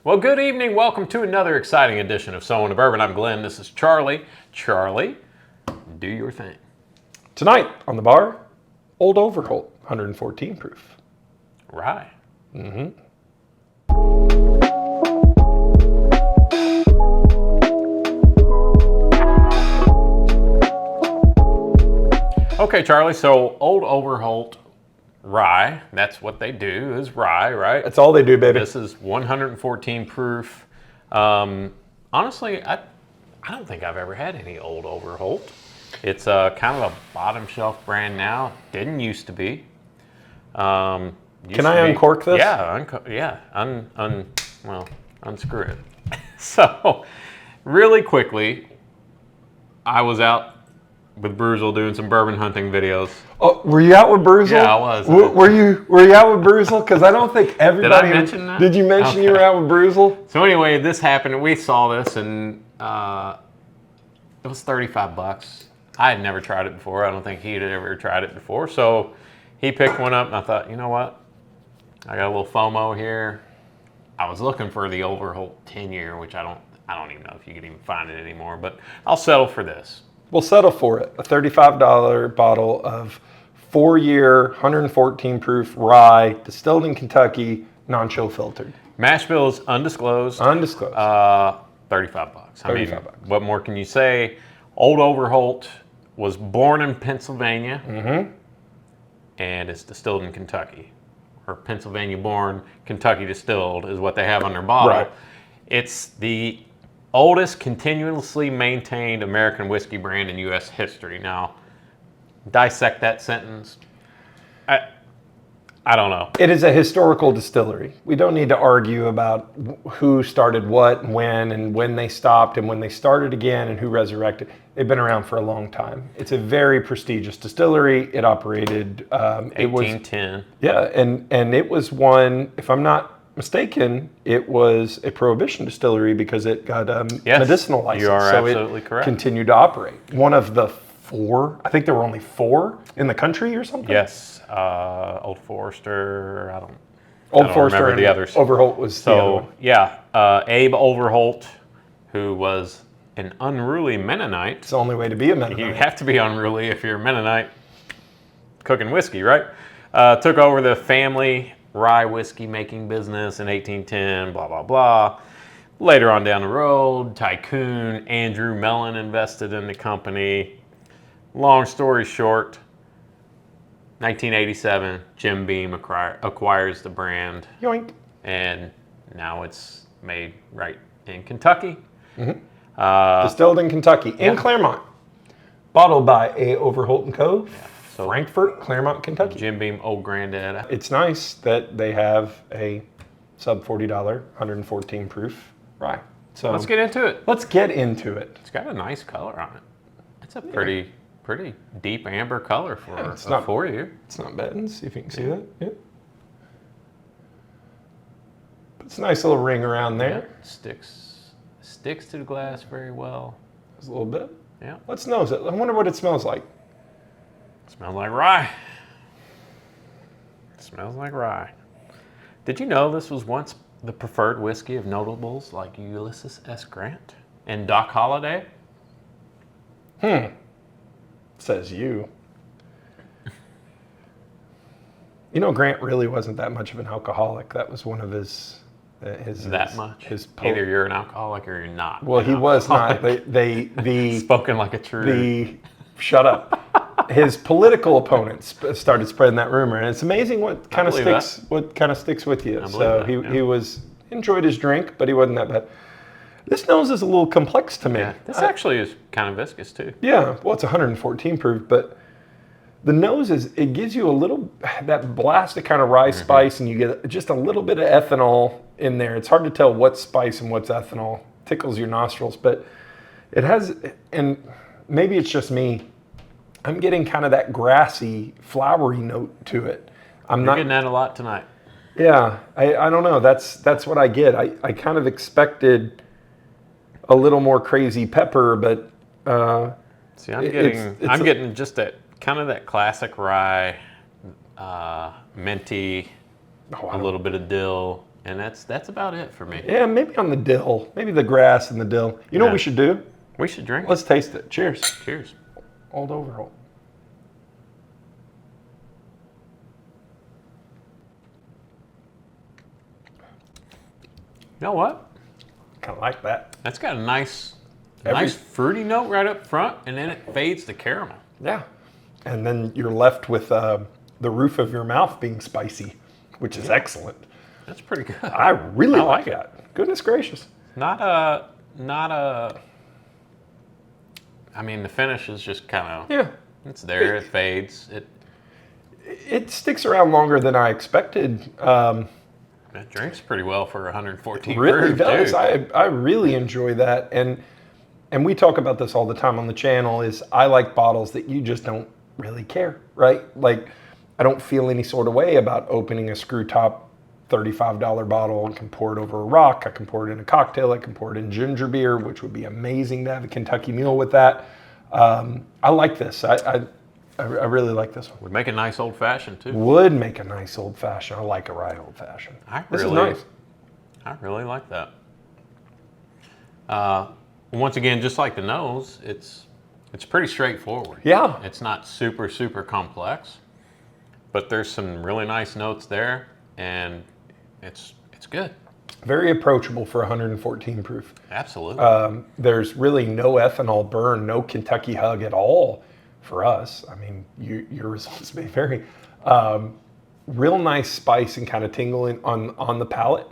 Well, good evening. Welcome to another exciting edition of Sowing the Bourbon. I'm Glenn. This is Charlie. Charlie, do your thing. Tonight on the bar, Old Overholt, 114 proof. Rye. Okay, Charlie, so Old Overholt rye, that's what they do, is rye, right? That's all they do, baby. This is 114 proof. Honestly, I don't think I've ever had any Old Overholt. It's kind of a bottom shelf brand now. Didn't used to be. Can I uncork this? Yeah, unscrew it. So, really quickly, I was out with brewzle doing some bourbon hunting videos. Oh, were you out with brewzle? Yeah, I was. Were you out with brewzle? Because I don't think everybody. Did I mention that? Did you mention you were out with brewzle? So anyway, this happened. We saw this, and it was $35. I had never tried it before. I don't think he had ever tried it before. So he picked one up, and I thought, you know what? I got a little FOMO here. I was looking for the Overholt 10-year, which I don't even know if you can even find it anymore. But I'll settle for this. We'll settle for it. A $35 bottle of 4-year, 114 proof rye, distilled in Kentucky, non-chill filtered. Mash bill is undisclosed. Undisclosed. $35. I mean, $35. what more can you say? Old Overholt was born in Pennsylvania, and it's distilled in Kentucky. Or Pennsylvania born, Kentucky distilled is what they have on their bottle. Right. It's the oldest continuously maintained American whiskey brand in U.S. history. Now, dissect that sentence. I don't know. It is a historical distillery. We don't need to argue about who started what, and when they stopped, and when they started again, and who resurrected. They've been around for a long time. It's a very prestigious distillery. It operated 1810. And it was one, if I'm not mistaken, it was a prohibition distillery because it got a medicinal license. You are so absolutely it correct. Continued to operate. One of the 4, I think there were only 4 in the country or something. Yes, Old Forester. I don't Forester remember the others. Overholt was the other one. Yeah, Abe Overholt, who was an unruly Mennonite. It's the only way to be a Mennonite. You have to be unruly if you're a Mennonite cooking whiskey, right? Took over the family rye whiskey making business in 1810, blah, blah, blah. Later on down the road, tycoon Andrew Mellon invested in the company. Long story short, 1987, Jim Beam acquires the brand. Yoink. And now it's made right in Kentucky. Distilled in Kentucky, in Claremont. Bottled by A. Overholt & Co., Frankfort, Claremont, Kentucky. Jim Beam, old granddad. It's nice that they have a sub $40, 114 proof rye. So Let's get into it. Let's get into it. It's got a nice color on it. It's a pretty deep amber color for a 4-year. It's not bad. Let's see if you can see that. Yeah. It's a nice little ring around there. Yeah. Sticks to the glass very well. Just a little bit. Yeah. Let's nose it. I wonder what it smells like. Smells like rye. It smells like rye. Did you know this was once the preferred whiskey of notables like Ulysses S. Grant and Doc Holliday? Says you. You know, Grant really wasn't that much of an alcoholic. That was one of his Either you're an alcoholic or you're not. Well, he was not. The spoken like a true. Shut up. His political opponents started spreading that rumor, and it's amazing what kind of sticks with you. So he enjoyed his drink, but he wasn't that bad. This nose is a little complex to me. Yeah, this actually is kind of viscous too. Yeah, well, it's 114 proof, but the nose it gives you a little, that blasted kind of rye spice, and you get just a little bit of ethanol in there. It's hard to tell what's spice and what's ethanol. Tickles your nostrils, but it has, and maybe it's just me, I'm getting kind of that grassy, flowery note to it. You're getting that a lot tonight. Yeah, I don't know. That's what I get. I kind of expected a little more crazy pepper, but see, I'm getting just that kind of that classic rye, minty, a little bit of dill, And that's about it for me. Yeah, maybe on the dill. Maybe the grass and the dill. You know what we should do? We should drink. Let's taste it. Cheers. Cheers. Old Overholt. You know what? Kind of like that. That's got a nice fruity note right up front, and then it fades to caramel. Yeah. And then you're left with the roof of your mouth being spicy, which is excellent. That's pretty good. I really like it. that. Goodness gracious. Not a. I mean, the finish is just kind of. Yeah. It's there. It fades. It sticks around longer than I expected. It drinks pretty well for 114 Really proof, does. too. I really enjoy that, and we talk about this all the time on the channel. Is I like bottles that you just don't really care, right? Like, I don't feel any sort of way about opening a screw top $35 bottle and can pour it over a rock. I can pour it in a cocktail. I can pour it in ginger beer, which would be amazing to have a Kentucky Mule with that. I like this. I really like this one. Would make a nice old fashioned too. Would make a nice old fashioned. I like a rye old fashioned. This is nice. I really like that. Once again, just like the nose, it's pretty straightforward. Yeah. It's not super complex, but there's some really nice notes there, and it's good. Very approachable for 114 proof. Absolutely. There's really no ethanol burn, no Kentucky hug at all for us. I mean, your results may vary. Real nice spice and kind of tingling on the palate.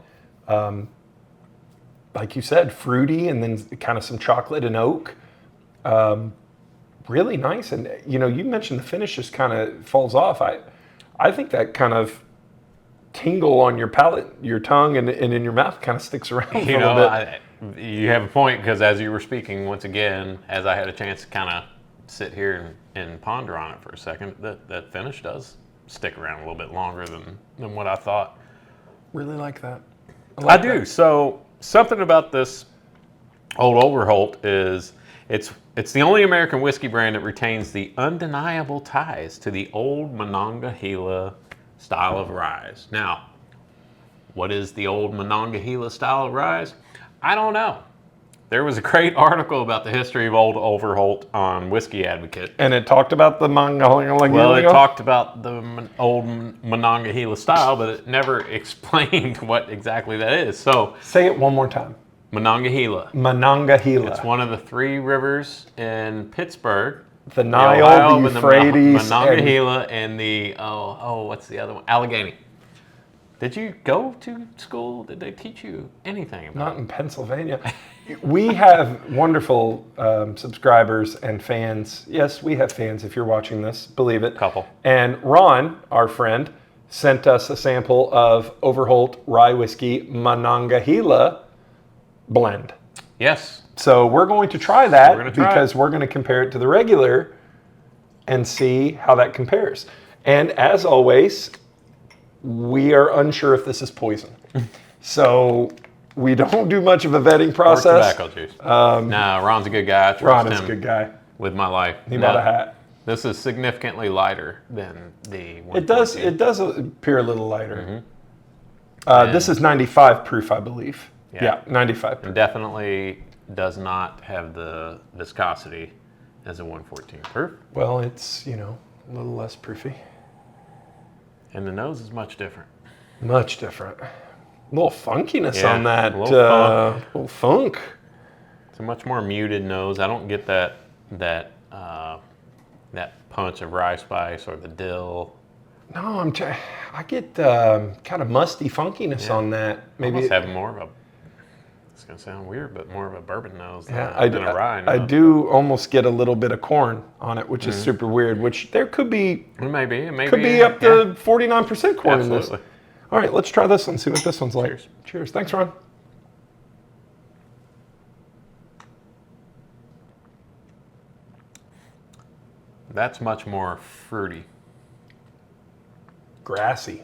Like you said, fruity, and then kind of some chocolate and oak. Really nice. And, you mentioned the finish just kind of falls off. I think that kind of tingle on your palate, your tongue, and in your mouth kind of sticks around a little bit. You have a point, because as you were speaking, once again, as I had a chance to kind of sit here and ponder on it for a second, that finish does stick around a little bit longer than what I thought. Really like that. I do. So something about this Old Overholt is it's the only American whiskey brand that retains the undeniable ties to the old Monongahela style of ryes. Now, what is the old Monongahela style of ryes? I don't know. There was a great article about the history of Old Overholt on Whiskey Advocate. And it talked about the Monongahela. Well, it talked about the old Monongahela style, but it never explained what exactly that is. So say it one more time. Monongahela. Monongahela. It's one of the three rivers in Pittsburgh. The Nile, the Euphrates, Monongahela, and the what's the other one? Allegheny. Did you go to school? Did they teach you anything about it? Not in Pennsylvania. We have wonderful subscribers and fans. Yes, we have fans if you're watching this, believe it. Couple. And Ron, our friend, sent us a sample of Overholt Rye Whiskey Monongahela blend. Yes. So we're going to try that because we're going to compare it to the regular and see how that compares. And as always, we are unsure if this is poison. So we don't do much of a vetting process. Or tobacco juice. No, Ron's a good guy. I trust Ron is him a good guy. with my life. He bought a hat. This is significantly lighter than the one. It does appear a little lighter. This is 95 proof, I believe. Yeah, 95 proof. And definitely does not have the viscosity as a 114 proof. Well, it's, a little less proofy. And the nose is much different. Much different. A little funkiness on that. A little funk. It's a much more muted nose. I don't get that punch of rye spice or the dill. No, I get kind of musty funkiness on that. Maybe almost have more of a. It's gonna sound weird, but more of a bourbon nose than a rye nose. I do almost get a little bit of corn on it, which is super weird. Which there could be. It may be. Could be up to 49% corn in this. Absolutely. All right, let's try this one. See what this one's like. Cheers. Cheers. Thanks, Ron. That's much more fruity. Grassy.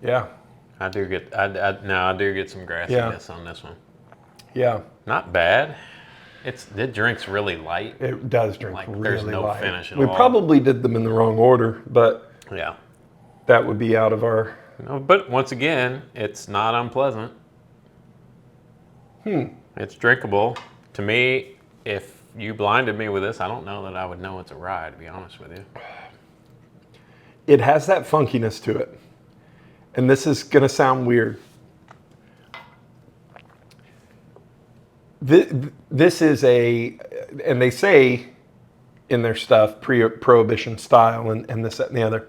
Yeah. I do get some grassiness on this one. Yeah. Not bad. It drinks really light. It does drink really light. There's no finish at all. We probably did them in the wrong order, but yeah, that would be out of our But once again, it's not unpleasant. It's drinkable. To me, if you blinded me with this, I don't know that I would know it's a rye, to be honest with you. It has that funkiness to it. And this is going to sound weird. This is and they say in their stuff, pre-prohibition style and this, that, and the other.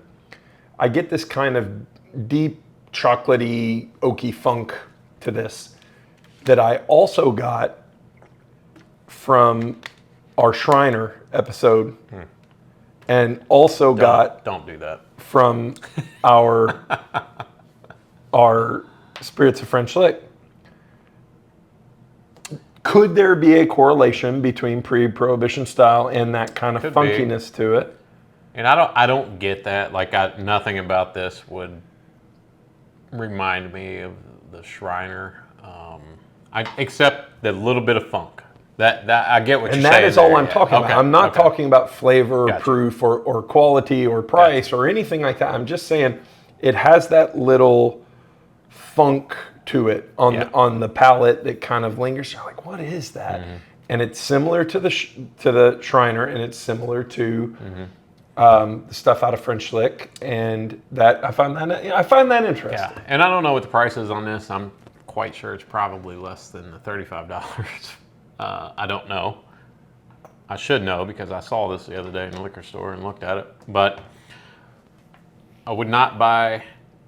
I get this kind of deep, chocolatey, oaky funk to this that I also got from our Shriner episode and also Don't do that. from our Spirits of French Lick. Could there be a correlation between pre-prohibition style and that kind of Could funkiness to it? And I don't get that. Like, nothing about this would remind me of the Shriner, except the little bit of funk. That I get what you're saying. And that is all I'm talking about. I'm not okay. talking about flavor, Gotcha. proof, or quality, or price, or anything like that. I'm just saying it has that little funk to it on the palate that kind of lingers. You're like, what is that? Mm-hmm. And it's similar to the Shriner, and it's similar to the stuff out of French Lick, and that I find that interesting. Yeah, and I don't know what the price is on this. I'm quite sure it's probably less than the $35. I don't know. I should know because I saw this the other day in the liquor store and looked at it. But I would not buy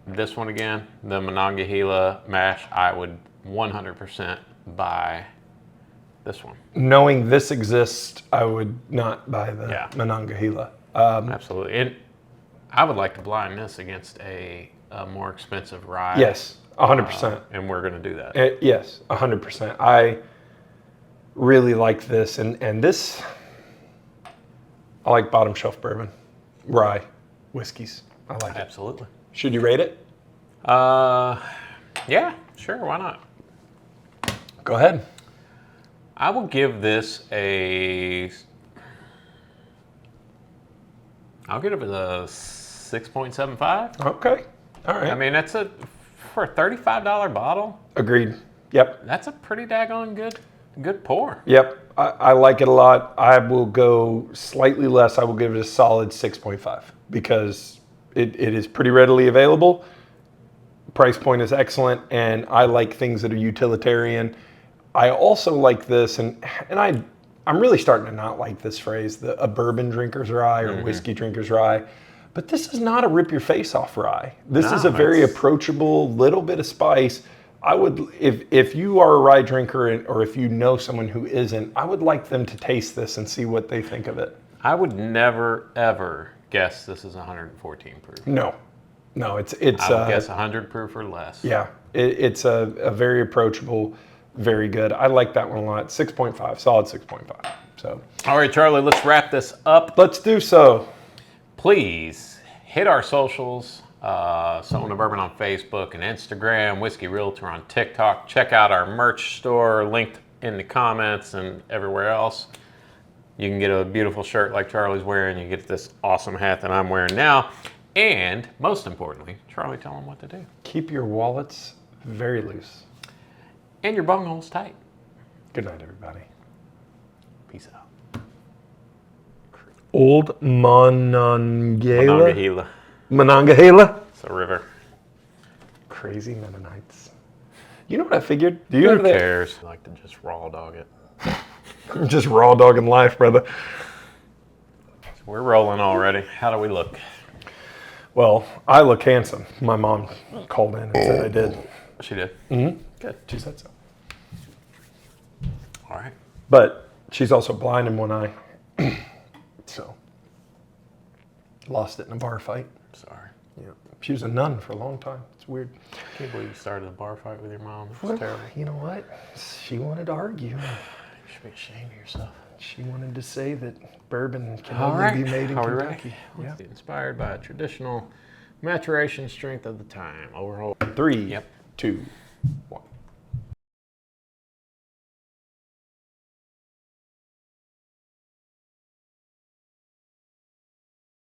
this one again. The Monongahela mash, I would 100% buy this one. Knowing this exists, I would not buy the Monongahela. Absolutely. And I would like to blind this against a more expensive rye. Yes, 100%. And we're going to do that. Yes, 100%. I really like this. And this, I like bottom shelf bourbon, rye, whiskeys. I like it. Absolutely. Should you rate it? Yeah, sure. Why not? Go ahead. I will give this I'll give it a 6.75. Okay. All right. I mean, for a $35 bottle. Agreed. Yep. That's a pretty daggone good pour. Yep. I like it a lot. I will go slightly less. I will give it a solid 6.5 because it is pretty readily available. Price point is excellent, and I like things that are utilitarian. I also like this, and I'm really starting to not like this phrase, a bourbon drinker's rye or whiskey drinker's rye. But this is not a rip your face off rye. This is a very approachable, little bit of spice. I would, if you are a rye drinker or if you know someone who isn't, I would like them to taste this and see what they think of it. I would never, ever guess this is 114 proof. No, it's. I would guess 100 proof or less. Yeah, it's a very approachable, very good. I like that one a lot. 6.5, solid 6.5. So. All right, Charlie, let's wrap this up. Let's do so. Please hit our socials. Someone of Bourbon on Facebook and Instagram, Whiskey Realtor on TikTok. Check out our merch store, linked in the comments and everywhere else. You can get a beautiful shirt like Charlie's wearing. You get this awesome hat that I'm wearing now. And most importantly, Charlie, tell them what to do. Keep your wallets very loose. And your bungholes tight. Good night, everybody. Peace out. Old Monongahela. Monongahela. Monongahela. It's a river. Crazy Mennonites. You know what I figured? Do you Who have that? cares? I like to just raw dog it. Just raw dogging life, brother. We're rolling already. How do we look? Well, I look handsome. My mom called in and said I did. She did. Mm-hmm. Good. She said so. All right. But she's also blind in one eye. So, lost it in a bar fight. Sorry. Yeah. She was a nun for a long time. It's weird. I can't believe you started a bar fight with your mom. It's Well, terrible. you know what? She wanted to argue. You should be ashamed of yourself. She wanted to say that bourbon can All only right. be made in Are we Kentucky. ready? Yeah. Inspired by a traditional maturation strength of the time. Overholt. 3, Yep. 2, 1.